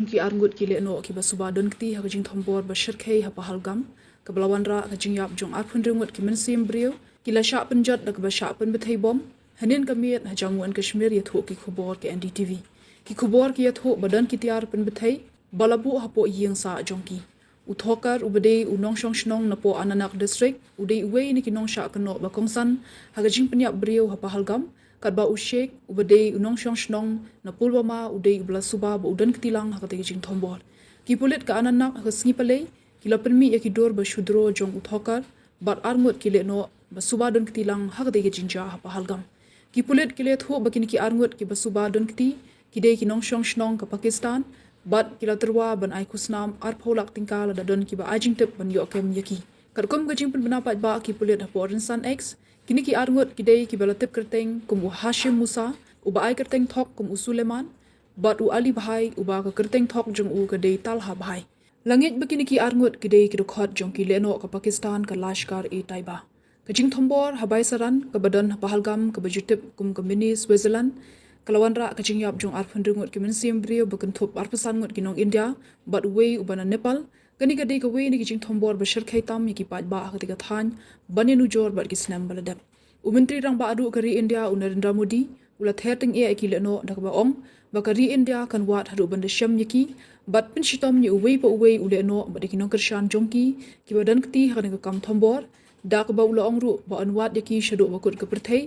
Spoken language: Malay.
Ki arngut ki lehnoh ki basuba don kti ha jing thombor ba shirkhei ha pahalgam ka belawan ra ka jing yap jong arphun ringut ki mensim brio ki la sha penjat da ka ba sha pynbthei bom hanin ka miet ha jamwan kashmir ya tho ki khobor ki ndtv ki khobor ki ya tho badan ki tiar pynbthei balabu ha po yeng sa jong ki uthokar ubade unong shong shnong na po ananak district udei uwei ni ki nong sha kano ba kongsan ha jing penyap brio ha pahalgam kadba ushek ubade unong shong shnong na pulwama udei ubla suba ba udan ktilang hakate jing thombor ki pulit ka ananak hasngi pale ki la permi ya ki dor ba shudro jong uthokar bar arngut ki lehnoh ba suba don ktilang hakate jing ja ha pahalgam ki pulit ki le tho ba kin ki arngut ki ba suba don kti ki dei ki nong shong shnong ka pakistan bat ki la terwa ban ai kusnam ar pholak tingkal da don ki ba ajing tep ban yo kem yaki kadkom ka jing pen banapat ba ki pulit ha porin san x kini ki arngut kidei ki balatip kerteng kum u Hashim Musa uba ai kerteng thok kum u Suleman bat u Ali Bahai uba ka kerteng thok jong u ka dei Talha Bahai langit begini ki arngut kidei ki dokhot jong ki lehnoh ka Pakistan ka Lashkar e Taiba ka jing thombor habai saran ka badan pahalgam ka bajutip kum ka mini Switzerland kalawan ra ka jing yap jong arphun ringut ki mensim brio bakan thop arpasan ngut ki nong India bat wei ubana Nepal gani ka dei ka wei ni ki jing thombor bashir khaitam ki pat ba ka tiga than bani nu jor bat ki snam baladap umentri rang ba adu kari India u Narendra Modi ula therting e ki lehnoh dak ba ong ba kari India kan wat hadu banda sham yaki bat pin shitom ni uwei pa uwei u lehnoh ba ki nong kershan jongki ki badan kti ha ka kam thombor dak ba ula ong ru ba anwat yaki shadu ba kut ka perthei